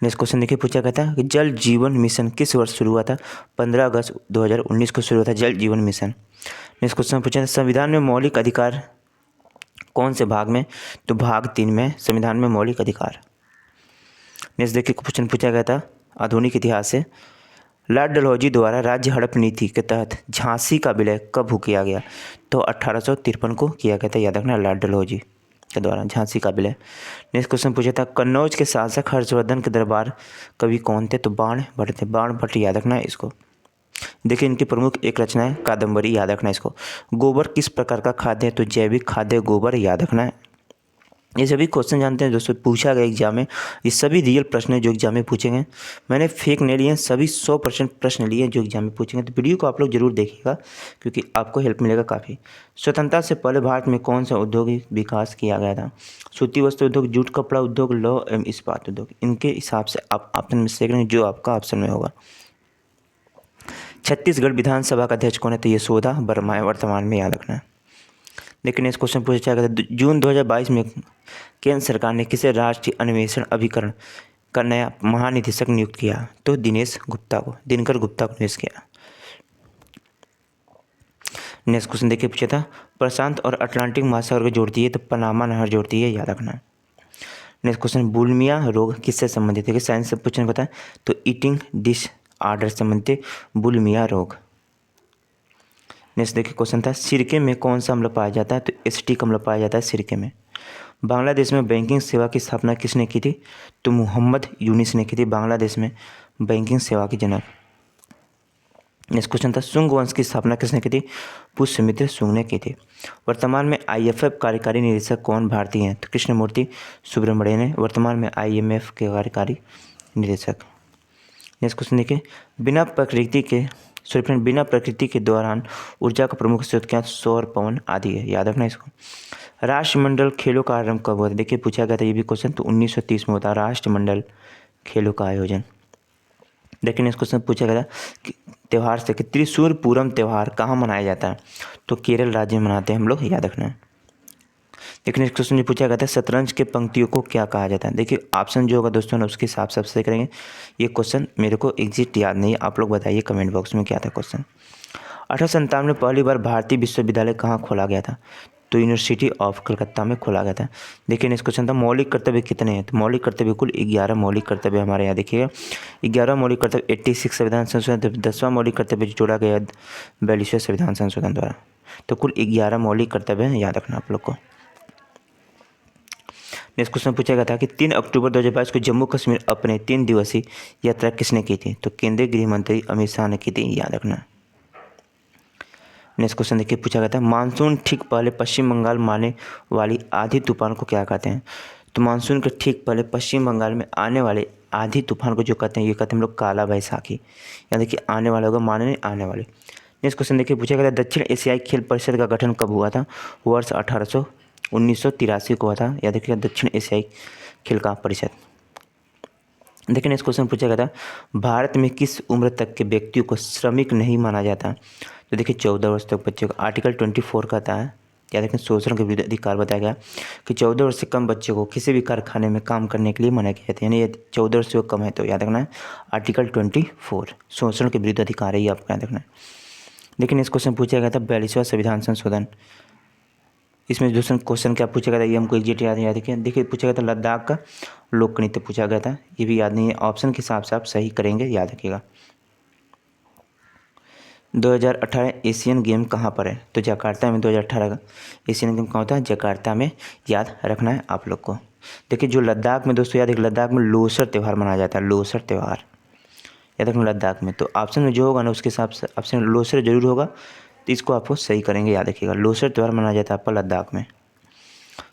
नेक्स्ट क्वेश्चन देखिए पूछा गया था कि जल जीवन मिशन किस वर्ष शुरू हुआ था? 15 अगस्त 2019 को शुरू हुआ था जल जीवन मिशन। नेक्स्ट क्वेश्चन पूछा था संविधान में मौलिक अधिकार कौन से भाग में? तो भाग 3 में संविधान में मौलिक अधिकार। नेक्स्ट देखिए क्वेश्चन पूछा गया था आधुनिक इतिहास से लॉर्ड डलहौजी द्वारा राज्य हड़प नीति के तहत झांसी का विलय कब किया गया? तो 1853 को किया गया था, याद रखना लॉर्ड डलहौजी के द्वारा झांसी का विलय। नेक्स्ट क्वेश्चन पूछा था कन्नौज के शासक हर्षवर्धन के दरबार कवि कौन थे? तो बाण भट्ट थे, बाण भट्ट, याद रखना है इसको। देखिए इनकी प्रमुख एक रचना है कादम्बरी, याद रखना इसको। गोबर किस प्रकार का खाद्य है? तो जैविक खाद्य गोबर, याद रखना है। ये सभी क्वेश्चन जानते हैं दोस्तों पूछा गया एग्जाम में, ये सभी रियल प्रश्न हैं जो एग्जाम में पूछे गए। मैंने फेक नहीं लिए, सभी 100% प्रश्न लिए जो एग्जाम में पूछे गए। तो वीडियो को आप लोग जरूर देखिएगा क्योंकि आपको हेल्प मिलेगा काफ़ी। स्वतंत्रता से पहले भारत में कौन सा औद्योगिक विकास किया गया था? सूती वस्त्र उद्योग, जूट कपड़ा उद्योग, लौह एवं इस्पात उद्योग। इनके हिसाब से आप ऑप्शन में से देख जो आपका ऑप्शन में होगा। छत्तीसगढ़ विधानसभा का अध्यक्ष कौन है? तो यशोदा वर्मा है वर्तमान में, याद रखना है। लेकिन इस क्वेश्चन पूछा गया था जून 2022 में केंद्र सरकार ने किसे राष्ट्रीय अन्वेषण अभिकरण का नया महानिदेशक नियुक्त किया? तो दिनकर गुप्ता को नियुक्त किया। नेक्स्ट क्वेश्चन देखिए पूछा था प्रशांत और अटलांटिक महासागर को जोड़ती है? तो पनामा नहर जोड़ती है, याद रखना। नेक्स्ट क्वेश्चन बुलिमिया रोग किससे संबंधित है? साइंस से पूछने बताएं तो ईटिंग डिसऑर्डर से संबंधित बुलिमिया रोग। नेक्स्ट देखिए क्वेश्चन था सिरके में कौन सा अम्ल पाया जाता है? तो एसिटिक अम्ल पाया जाता है सिरके में। बांग्लादेश में बैंकिंग सेवा की स्थापना किसने की थी? तो मोहम्मद यूनिस ने की थी बांग्लादेश में बैंकिंग सेवा की जनक। नेक्स्ट क्वेश्चन था सुंग वंश की स्थापना किसने की थी? पुष्यमित्र सुंग ने की थी। वर्तमान में IFF कार्यकारी निदेशक कौन भारतीय हैं? तो कृष्णमूर्ति सुब्रमण्यन ने वर्तमान में IMF के कार्यकारी निदेशक। नेक्स्ट क्वेश्चन देखिए बिना प्रकृति के दौरान ऊर्जा का प्रमुख स्रोत क्या? सौर, पवन आदि है, याद रखना इसको। राष्ट्रमंडल खेलों का आरंभ कब हुआ था? देखिए पूछा गया था ये भी क्वेश्चन, तो 1930 में होता है राष्ट्रमंडल खेलों का आयोजन। देखिए नेक्स्ट क्वेश्चन पूछा गया था कि त्यौहार से कि त्रिशूल पूरम त्यौहार कहाँ मनाया जाता है, तो केरल राज्य में मनाते हैं हम लोग, याद रखना है। देखिए नेक्स्ट क्वेश्चन जो पूछा गया था शतरंज के पंक्तियों को क्या कहा जाता है। देखिए ऑप्शन जो होगा दोस्तों ना उसके हिसाब से सही करेंगे। ये क्वेश्चन मेरे को एग्जैक्ट याद नहीं है, आप लोग बताइए कमेंट बॉक्स में क्या था क्वेश्चन। 1857 में पहली बार भारतीय विश्वविद्यालय कहाँ खोला गया था, तो यूनिवर्सिटी ऑफ कलकत्ता में खोला गया था। देखिए नेक्स्ट क्वेश्चन था मौलिक कर्तव्य कितने हैं, तो मौलिक कर्तव्य कुल 11 मौलिक कर्तव्य हमारे यहाँ देखिएगा। 11 मौलिक कर्तव्य 86 संविधान संशोधन, 10वां मौलिक कर्तव्य जो जोड़ा गया 42वें संविधान संशोधन द्वारा। तो कुल 11 मौलिक कर्तव्य हैं, याद रखना आप लोग को। नेक्स्ट क्वेश्चन पूछा गया था कि 3 अक्टूबर 2022 को जम्मू कश्मीर अपने 3 दिवसीय यात्रा किसने की थी, तो केंद्रीय गृह मंत्री अमित शाह ने की थी, याद रखना। नेक्स्ट क्वेश्चन देखिए पूछा गया था मानसून ठीक पहले पश्चिम बंगाल में आने वाली आधी तूफान को क्या कहते हैं, तो मानसून के ठीक पहले पश्चिम बंगाल में आने वाले आधी तूफान को जो कहते हैं ये कहते हैं हम लोग काला बैसाखी, या देखिए आने वाला होगा, माने नहीं आने वाले। नेक्स्ट क्वेश्चन देखिए पूछा गया था दक्षिण एशियाई खेल परिषद का गठन कब हुआ था, वर्ष 1983 को हुआ था, या देखिए दक्षिण एशियाई खेल का परिषद। देखिए नेक्स्ट क्वेश्चन पूछा गया था भारत में किस उम्र तक के व्यक्तियों को श्रमिक नहीं माना जाता, तो देखिए 14 वर्ष तक बच्चे को आर्टिकल 24 कहता है, या देखिए शोषण के विरुद्ध अधिकार बताया गया कि 14 वर्ष से कम बच्चे को किसी भी कारखाने में काम करने के लिए मना किया जाता है, यानी ये 14 वर्ष से कम है तो याद रखना है आर्टिकल 24 शोषण के विरुद्ध अधिकार है, ये आपको याद रखना है। देखिए नेक्स्ट क्वेश्चन पूछा गया था 42वां संविधान संशोधन, इसमें दूसरा क्वेश्चन क्या पूछा गया था ये हमको एग्जैक्ट याद नहीं याद रखिए। देखिए पूछा गया था लद्दाख का लोक नृत्य पूछा गया था, ये भी याद नहीं है, ऑप्शन के हिसाब से आप सही करेंगे, याद रखिएगा। 2018 एशियन गेम कहाँ पर है, तो जकार्ता में 2018 का एशियन गेम कहाँ होता है, जकार्ता में, याद रखना है आप लोग को। देखिए जो लद्दाख में दोस्तों याद है लद्दाख में लोसर त्यौहार मनाया जाता है, लोसर त्यौहार, याद रखना लद्दाख में। तो ऑप्शन में जो होगा ना उसके हिसाब से ऑप्शन लोसर जरूर होगा, तो इसको आपको सही करेंगे, याद रखिएगा। लोसर त्यौहार मनाया जाता है आपका लद्दाख में।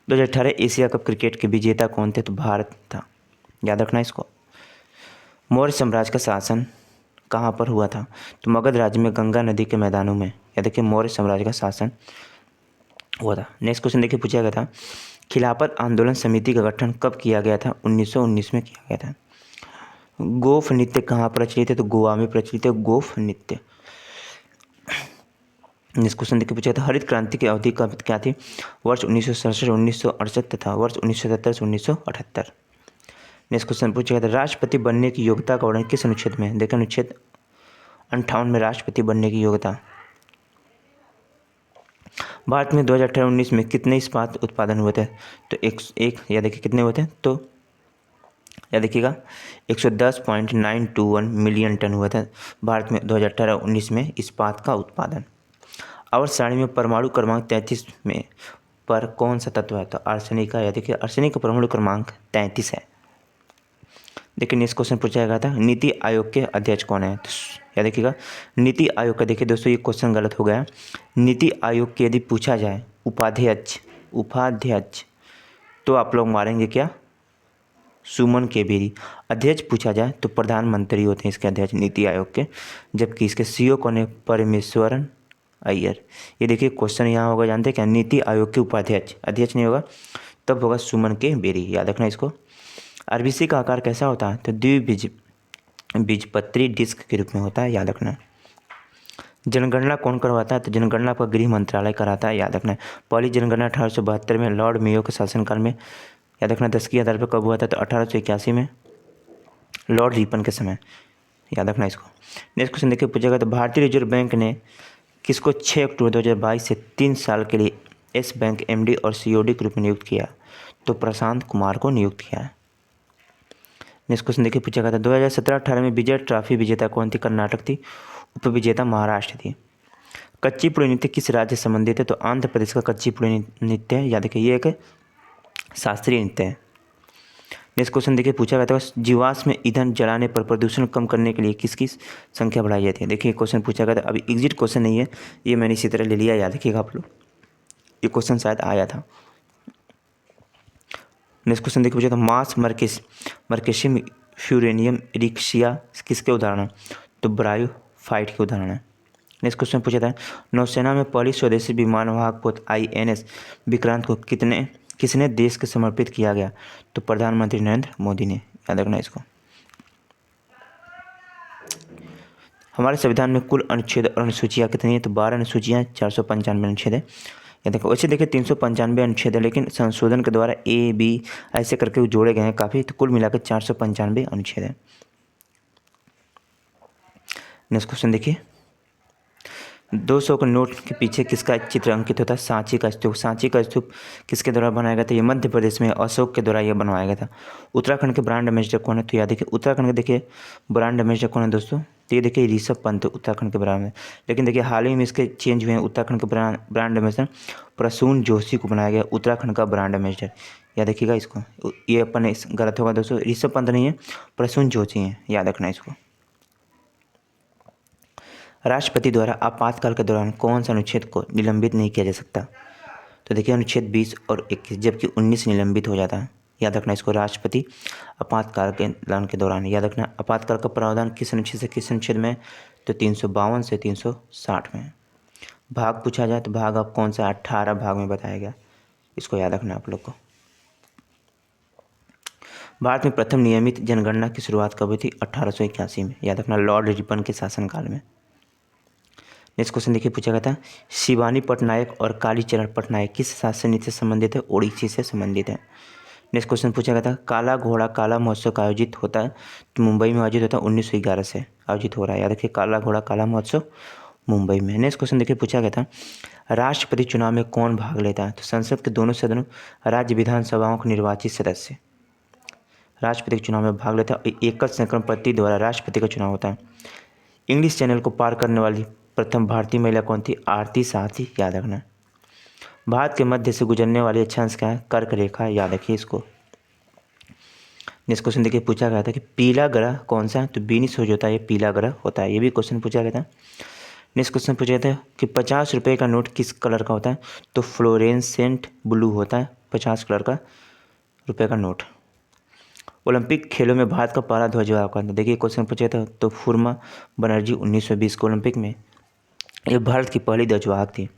2018 एशिया कप क्रिकेट के विजेता कौन थे, तो भारत था, याद रखना इसको। मौर्य साम्राज्य का शासन कहाँ पर हुआ था, तो मगध राज्य में गंगा नदी के मैदानों में, या देखिए मौर्य साम्राज्य का शासन हुआ था। नेक्स्ट क्वेश्चन देखिए पूछा गया था खिलाफत आंदोलन समिति का गठन कब किया गया था, 1919 में किया गया था। गोफ नृत्य कहाँ प्रचलित है, तो गोवा में प्रचलित है गोफ नृत्य। नेक्स्ट क्वेश्चन देखिए पूछा था हरित क्रांति की अवधि कब क्या थी, वर्ष 1967 1968 तथा वर्ष 1977 से 1978। नेक्स्ट क्वेश्चन पूछा गया था राष्ट्रपति बनने की योग्यता का वर्णन किस अनुच्छेद में है, देखिए अनुच्छेद 58 में राष्ट्रपति बनने की योग्यता। भारत में 2018-19 में कितने इस्पात उत्पादन हुए थे, तो एक या देखिए कितने हुए थे, तो या देखिएगा 110.921 मिलियन टन हुआ था भारत में 2018-19 में इस्पात का उत्पादन। आवर्त सारणी में परमाणु क्रमांक 33 में पर कौन सा तत्व है, तो आर्सेनिक का, या देखिए आर्सेनिक का परमाणु क्रमांक 33 है। देखिए नेक्स्ट क्वेश्चन पूछा गया था नीति आयोग के अध्यक्ष कौन है, तो या देखिएगा नीति आयोग का, देखिए दोस्तों ये क्वेश्चन गलत हो गया। नीति आयोग के यदि पूछा जाए उपाध्यक्ष तो आप लोग मारेंगे क्या, सुमन के बेरी। अध्यक्ष पूछा जाए तो प्रधानमंत्री होते हैं इसके अध्यक्ष नीति आयोग के, जबकि इसके सीईओ कौन है, परमेश्वरन अय्यर। ये देखिए क्वेश्चन यहाँ होगा, जानते हैं क्या, नीति आयोग के उपाध्यक्ष, अध्यक्ष नहीं होगा, तब होगा सुमन के बेरी, याद रखना इसको। आरबीसी का आकार कैसा होता है, तो द्विबीजपत्री डिस्क के रूप में होता है, याद रखना। जनगणना कौन करवाता है, तो जनगणना का गृह मंत्रालय कराता है, याद रखना। पहली जनगणना 1872 में लॉर्ड मेयो के शासनकाल में, याद रखना। 10 के आधार पर कब हुआ था, तो 1881 में लॉर्ड रिपन के समय, याद रखना इसको। नेक्स्ट क्वेश्चन देखिए पूछा गया तो भारतीय रिजर्व बैंक ने किसको 6 अक्टूबर 2022 से 3 साल के लिए एस बैंक एमडी और सीओडी के रूप में नियुक्त किया, तो प्रशांत कुमार को नियुक्त किया है। नेक्स्ट क्वेश्चन देखिए पूछा गया था 2017-18 में विजय ट्रॉफी विजेता कौन थी, कर्नाटक थी, उपविजेता महाराष्ट्र थी। कुचिपुड़ी नृत्य किस राज्य से संबंधित है, तो आंध्र प्रदेश का कुचिपुड़ी नृत्य है, याद रखिए ये एक शास्त्रीय नृत्य है। नेक्स्ट क्वेश्चन देखिए पूछा गया था जीवाश्म ईंधन जलाने पर प्रदूषण कम करने के लिए किसकी संख्या बढ़ाई जाती है। देखिए क्वेश्चन पूछा गया था, अभी एग्जिट क्वेश्चन नहीं है, ये मैंने इसी तरह ले लिया, याद रखिएगा आप लोग, ये क्वेश्चन शायद आया था। नेक्स्ट क्वेश्चन देखिए पूछा था मास मर्केशियम फ्यूरेनियम इरिक्शिया किसके उदाहरण है, तो ब्रायोफाइट के उदाहरण है। नेक्स्ट क्वेश्चन पूछा था नौसेना में पहली स्वदेशी विमानवाहक पोत INS विक्रांत को किसने देश के समर्पित किया गया, तो प्रधानमंत्री नरेंद्र मोदी ने, याद रखना इसको। हमारे संविधान में कुल अनुच्छेद और अनुसूचियाँ कितनी है? तो 12 अनुसूचियाँ, 495 अनुच्छेद है। या देखो वैसे देखिए 395 अनुच्छेद है, लेकिन संशोधन के द्वारा ए बी ऐसे करके वो जोड़े गए हैं काफ़ी, तो कुल मिलाकर 495 अनुच्छेद है। नेक्स्ट क्वेश्चन देखिए, 200 के नोट के पीछे किसका चित्र अंकित होता है? सांची का स्तूप। सांची का स्तूप किसके द्वारा बनाया गया था? ये मध्य प्रदेश में अशोक के द्वारा यह बनवाया गया था। उत्तराखंड के ब्रांड एम्बेसडर कौन है? तो याद देखिए उत्तराखंड के देखिए ब्रांड एम्बेसडर कौन है दोस्तों? तो ये देखिए ऋषभ पंत उत्तराखंड के ब्रांड में। लेकिन देखिए हाल ही में इसके चेंज हुए हैं, उत्तराखंड के ब्रांड एम्बेसडर प्रसून जोशी को बनाया गया उत्तराखंड का ब्रांड एम्बेसडर। याद रखिएगा इसको, ये अपन गलत होगा दोस्तों, ऋषभ पंत नहीं है, प्रसून जोशी है, याद रखना इसको। राष्ट्रपति द्वारा आपातकाल के दौरान कौन सा अनुच्छेद को निलंबित नहीं किया जा सकता? तो देखिए अनुच्छेद 20 और 21, जबकि 19 निलंबित हो जाता है। याद रखना इसको, राष्ट्रपति आपातकाल के दौरान। याद रखना आपातकाल का प्रावधान किस अनुच्छेद से किस अनुच्छेद में? तो 352 से 360 में। भाग पूछा जाए तो भाग आप कौन सा? 18 भाग में बताया गया, इसको याद रखना आप लोग को। भारत में प्रथम नियमित जनगणना की शुरुआत कब हुई थी? 1881 में। याद रखना लॉर्ड रिपन के शासनकाल में। नेक्स्ट क्वेश्चन देखिए पूछा गया था, शिवानी पटनायक और कालीचरण पटनायक किस शासन नीति से संबंधित है? ओडिसी से संबंधित है। नेक्स्ट क्वेश्चन पूछा गया था, काला घोड़ा काला महोत्सव का आयोजित होता है? तो मुंबई में आयोजित होता है, 1911 से आयोजित हो रहा है। याद रखिए काला घोड़ा काला महोत्सव मुंबई में। नेक्स्ट क्वेश्चन देखिए पूछा गया था, राष्ट्रपति चुनाव में कौन भाग लेता है? तो संसद के दोनों सदनों राज्य विधानसभाओं के निर्वाचित सदस्य राष्ट्रपति के चुनाव में भाग लेता है। एकल संक्रमण पद्धति द्वारा राष्ट्रपति का चुनाव होता है। इंग्लिश चैनल को पार करने वाली प्रथम भारतीय महिला कौन थी? आरती साहती। याद रखना। भारत के मध्य से गुजरने वाली अक्षांश क्या है? कर्क रेखा। याद रखिए इसको। नेक्स्ट क्वेश्चन देखिए पूछा गया था कि पीला ग्रह कौन सा है? तो वीनस हो जाता है, ये पीला ग्रह होता है, ये भी क्वेश्चन पूछा गया था। नेक्स्ट क्वेश्चन पूछा गया था कि 50 रुपये का नोट किस कलर का होता है? तो फ्लोरेसेंट ब्लू होता है 50 कलर का रुपये का नोट। ओलंपिक खेलों में भारत का पहला ध्वजवाहक कौन था? देखिए क्वेश्चन पूछा था, तो फुरमा बनर्जी 1920 के ओलंपिक में ये भारत की पहली ध्वजवाहक थी।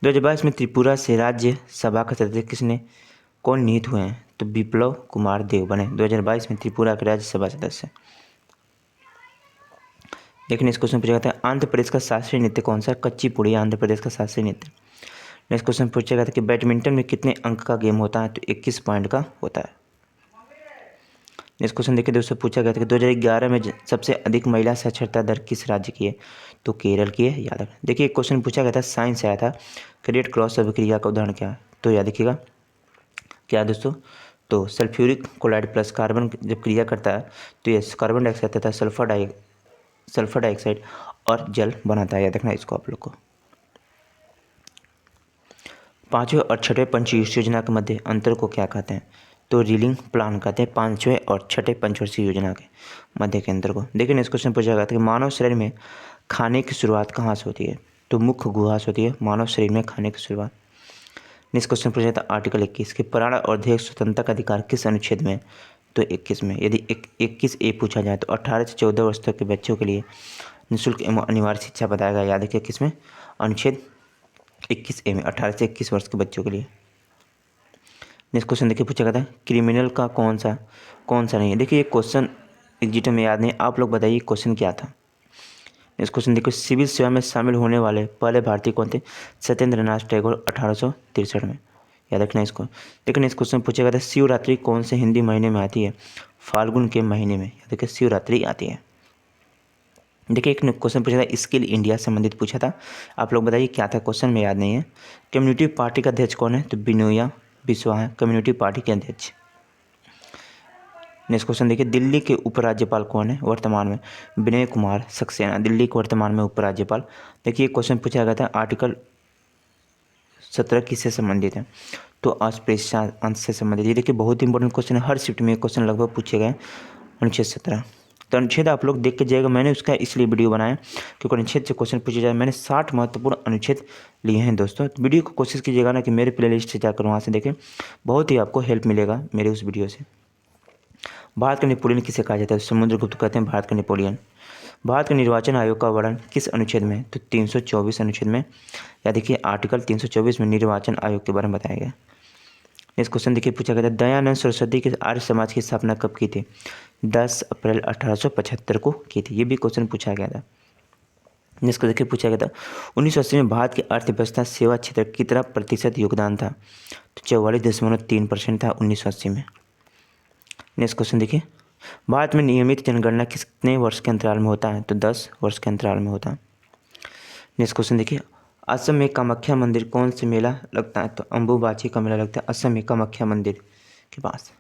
2022 में त्रिपुरा से राज्य सभा का सदस्य किसने कौन नियुक्त हुए हैं? तो विप्लव कुमार देव बने 2022 में त्रिपुरा के राज्यसभा सदस्य। लेकिन इस क्वेश्चन पूछा जाता है, आंध्र प्रदेश का शास्त्रीय नृत्य कौन सा? कच्चीपुड़ी आंध्र प्रदेश का शास्त्रीय नृत्य। नेक्स्ट क्वेश्चन पूछा गया था कि बैडमिंटन में कितने अंक का गेम होता है? तो 21 पॉइंट का होता है। नेक्स्ट क्वेश्चन देखिए दोस्तों पूछा गया था कि 2011 में सबसे अधिक महिला साक्षरता दर किस राज्य की है? तो केरल की है। याद रखना। देखिए एक क्वेश्चन पूछा गया था, साइंस आया था, रेड क्रॉस अभिक्रिया का उदाहरण क्या है? तो याद रखिएगा क्या दोस्तों, तो सल्फ्यूरिक क्लोराइड प्लस कार्बन जब क्रिया करता है तो ये कार्बन डाइऑक्साइड तथा सल्फर डाइऑक्साइड और जल बनाता है। याद रखना इसको आप लोग को। 5वें और 6वें पंचवर्षीय योजना के मध्य अंतर को क्या कहते हैं? तो रीलिंग प्लान कहते हैं 5वें और 6ठे पंचवर्षीय योजना के मध्य के अंतर को। देखिए नेक्स्ट क्वेश्चन पूछा गया था कि मानव शरीर में खाने की शुरुआत कहाँ से होती है? तो मुख्य गुहा से होती है मानव शरीर में खाने की शुरुआत। नेक्स्ट क्वेश्चन पूछा था आर्टिकल 21 के प्राण और देह स्वतंत्रता का अधिकार किस अनुच्छेद में? तो 21 में। यदि 21A पूछा जाए तो 18 से 14 वर्ष तक के बच्चों के लिए निःशुल्क एवं अनिवार्य शिक्षा बताया गया। याद रखिए किसमें? अनुच्छेद 21A में, 18 से 21 वर्ष के बच्चों के लिए। नेक्स्ट क्वेश्चन देखिए पूछा गया था क्रिमिनल का कौन सा नहीं है? देखिए ये क्वेश्चन एग्जिट में याद नहीं, आप लोग बताइए क्वेश्चन क्या था। नेक्स्ट क्वेश्चन देखिए सिविल सेवा में शामिल होने वाले पहले भारतीय कौन थे? सत्येंद्र नाथ टैगोर 1863 में। याद रखना इसको। लेकिन नेक्स्ट क्वेश्चन पूछा गया था शिवरात्रि कौन से हिंदी महीने में आती है? फाल्गुन के महीने में। याद रखिए शिवरात्रि आती है। देखिए एक क्वेश्चन पूछा था स्किल इंडिया संबंधित पूछा था, आप लोग बताइए क्या था, क्वेश्चन में याद नहीं है। कम्युनिटी पार्टी का अध्यक्ष कौन है? तो बिनोया बिस्वा है कम्युनिटी पार्टी के अध्यक्ष। नेक्स्ट क्वेश्चन देखिए दिल्ली के उपराज्यपाल कौन है वर्तमान में? विनय कुमार सक्सेना दिल्ली के वर्तमान में उपराज्यपाल। देखिए क्वेश्चन पूछा गया था आर्टिकल 17 किससे संबंधित है? तो अस्पृश्य अंश से संबंधित। ये देखिए बहुत इंपॉर्टेंट क्वेश्चन है, हर शिफ्ट में क्वेश्चन लगभग पूछे गए। अनुच्छेद 17 तो अनुच्छेद आप लोग देख के जाएगा, मैंने उसका इसलिए वीडियो बनाया क्योंकि अनुच्छेद से क्वेश्चन पूछे जाए। मैंने 60 महत्वपूर्ण अनुच्छेद लिए हैं दोस्तों। तो वीडियो को कोशिश कीजिएगा ना कि मेरे प्लेलिस्ट से जाकर वहाँ से देखें, बहुत ही आपको हेल्प मिलेगा मेरे उस वीडियो से। भारत का नेपोलियन किसे कहा जाता है? समुद्रगुप्त कहते हैं भारत का नेपोलियन। भारत के निर्वाचन आयोग का वर्णन किस अनुच्छेद में? तो 324 अनुच्छेद में। या देखिए आर्टिकल 324 में निर्वाचन आयोग के बारे में बताया गया। नेक्स्ट क्वेश्चन देखिए पूछा गया था दयानंद सरस्वती के आर्य समाज की स्थापना कब की थी? 10 अप्रैल 1875 को की थी। ये भी क्वेश्चन पूछा गया था। नेक्स्ट देखिए पूछा गया था 1980 में भारत की अर्थव्यवस्था सेवा क्षेत्र कितना प्रतिशत योगदान था? तो 44.3% था 1980 में। नेक्स्ट क्वेश्चन देखिए भारत में नियमित जनगणना कितने वर्ष के अंतराल में होता है? तो 10 वर्ष के अंतराल में होता है। नेक्स्ट क्वेश्चन देखिए असम में कामाख्या मंदिर कौन से मेला लगता है? तो अम्बुबाची का मेला लगता है असम में कामाख्या मंदिर के पास।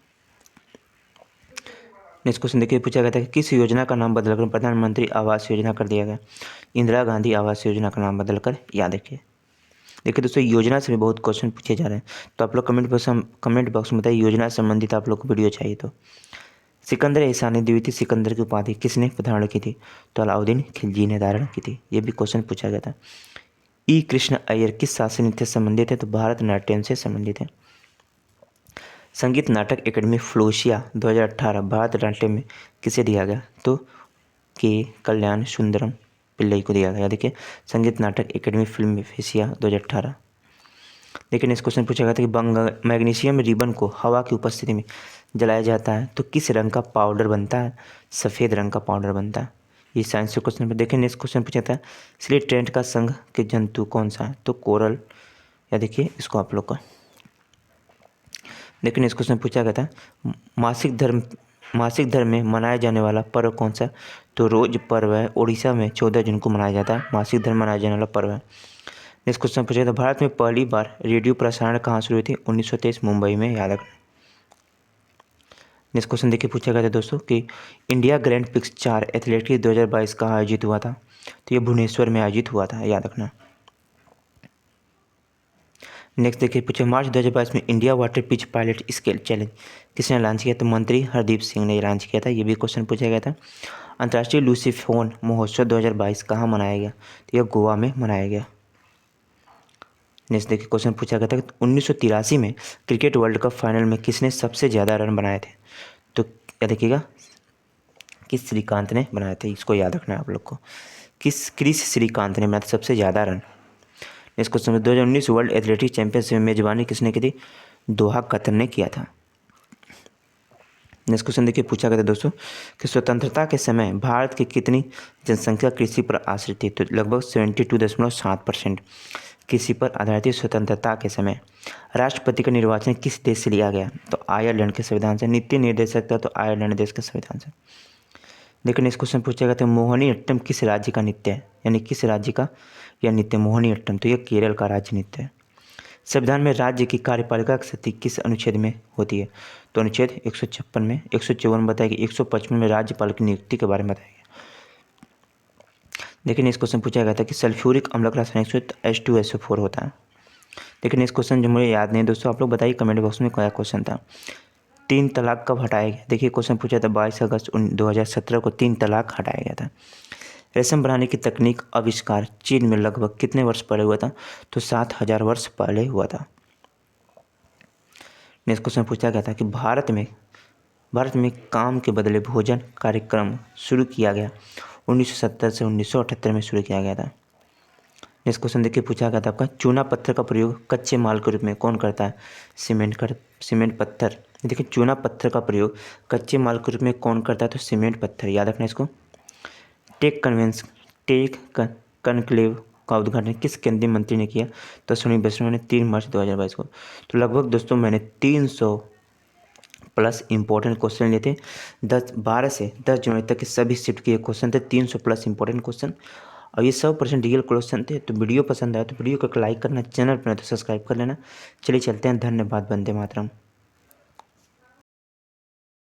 नेक्स्ट क्वेश्चन देखिए पूछा गया था कि किस योजना का नाम बदलकर प्रधानमंत्री आवास योजना कर दिया गया? इंदिरा गांधी आवास योजना का नाम बदलकर याद रखिए। देखिए दोस्तों योजना से भी बहुत क्वेश्चन पूछे जा रहे हैं, तो आप लोग कमेंट बॉक्स में बताइए योजना से संबंधित आप लोग को वीडियो चाहिए तो। सिकंदर एहसानी द्वितीय सिकंदर की उपाधि किसने धारण की थी? तो अलाउद्दीन खिलजी ने धारण की थी। ये भी क्वेश्चन पूछा गया था। ई कृष्ण अय्यर किस शास्त्रीय नृत्य से संबंधित है? तो भरतनाट्यम से संबंधित है। संगीत नाटक एकेडमी फ्लोशिया 2018 भरतनाट्यम में किसे दिया गया? तो के कल्याण सुंदरम पिल्लई को दिया गया। देखिए संगीत नाटक एकेडमी फिल्म फेसिया 2018। लेकिन इस क्वेश्चन पूछा गया था कि मैग्नीशियम रिबन को हवा की उपस्थिति में जलाया जाता है तो किस रंग का पाउडर बनता है? सफ़ेद रंग का पाउडर बनता है। ये साइंस के क्वेश्चन पर देखिए नेक्स्ट क्वेश्चन पूछा था स्लिट टेंट का संघ के जंतु कौन सा है? तो कोरल। या देखिए इसको आप लोग का लेकिन इस क्वेश्चन पूछा गया था मासिक धर्म में मनाया जाने वाला पर्व कौन सा? तो रोज पर्व है। उड़ीसा में 14 जून को मनाया जाता है मासिक धर्म मनाया जाने वाला पर्व है। नेक्स्ट क्वेश्चन पूछा गया था भारत में पहली बार रेडियो प्रसारण कहाँ शुरू हुई थी? 1923 मुंबई में, याद रखना। नेक्स्ट क्वेश्चन देखिए पूछा गया था दोस्तों कि इंडिया ग्रैंड प्रिक्स 4 एथलेटिक्स 2022 कहाँ आयोजित हुआ था? तो ये भुवनेश्वर में आयोजित हुआ था, याद रखना। नेक्स्ट देखिए पूछे मार्च 2022 में India water pitch pilot scale challenge किसने लॉन्च किया? तो मंत्री हरदीप सिंह ने लॉन्च किया था। ये भी क्वेश्चन पूछा गया था। अंतर्राष्ट्रीय लूसीफोन महोत्सव 2022 कहाँ मनाया गया? तो यह गोवा में मनाया गया। नेक्स्ट देखिए क्वेश्चन पूछा गया था 1983 में क्रिकेट वर्ल्ड कप फाइनल में किसने सबसे ज़्यादा रन बनाए थे? तो क्या देखिएगा किस श्रीकांत ने बनाए थे। इसको याद रखना है आप लोग को, क्रिस श्रीकांत ने बनाए थे सबसे ज़्यादा run. Next question 2019 world athletics championship में मेजबानी किसने की थी? दोहा कतर ने किया था। नेक्स्ट क्वेश्चन देखिए पूछा गया था दोस्तों कि स्वतंत्रता के समय भारत की कितनी जनसंख्या कृषि पर आश्रित थी? तो लगभग 72.7% कृषि पर आधारित स्वतंत्रता के समय। राष्ट्रपति का निर्वाचन किस देश से लिया गया? तो आयरलैंड के संविधान से। नीति निर्देशकता तो आयरलैंड देश के संविधान से। लेकिन इस क्वेश्चन पूछा गया था मोहिनीअट्टम किस राज्य का नृत्य है? यानी किस राज्य का यह नृत्य मोहिनीअट्टम? तो यह केरल का राज्य नृत्य है। संविधान में राज्य की कार्यपालिका की स्थिति किस अनुच्छेद में होती है? तो अनुच्छेद 156 में। 154 बताया कि 155 में राज्यपाल की नियुक्ति के बारे में बताया गया। लेकिन इस क्वेश्चन पूछा गया था कि सल्फ्यूरिक अम्ल का रासायनिक सूत्र H2SO4 होता है। लेकिन इस क्वेश्चन जो मुझे याद नहीं दोस्तों, आप लोग बताइए कमेंट बॉक्स में क्या क्वेश्चन था। 3 तलाक कब हटाया गया? देखिए क्वेश्चन पूछा था 22 अगस्त 2017 को 3 तलाक हटाया गया था। रेशम बनाने की तकनीक आविष्कार चीन में लगभग कितने वर्ष पहले हुआ था? तो 7000 वर्ष पहले हुआ था। नेक्स्ट क्वेश्चन पूछा गया था कि भारत में काम के बदले भोजन कार्यक्रम शुरू किया गया 1970 से 1978 में शुरू किया गया था। नेक्स्ट क्वेश्चन देखिए पूछा गया था आपका चूना पत्थर का प्रयोग कच्चे माल के रूप में कौन करता है? सीमेंट पत्थर। देखिए चूना पत्थर का प्रयोग कच्चे माल के रूप में कौन करता है? तो सीमेंट पत्थर, याद रखना इसको। टेक कनक्लेव का उद्घाटन किस केंद्रीय मंत्री ने किया? तो अश्विनी वैष्णव ने 3 मार्च 2022 को। तो लगभग दोस्तों मैंने 300 प्लस इंपॉर्टेंट क्वेश्चन लिए थे। 12 से 10 जनवरी तक के सभी शिफ्ट के क्वेश्चन थे, 300 प्लस इंपॉर्टेंट क्वेश्चन, और ये 100% रियल क्वेश्चन थे। तो वीडियो पसंद आया तो वीडियो को लाइक करना, चैनल पर तो सब्सक्राइब कर लेना। चलिए चलते हैं, धन्यवाद, वंदे मातरम।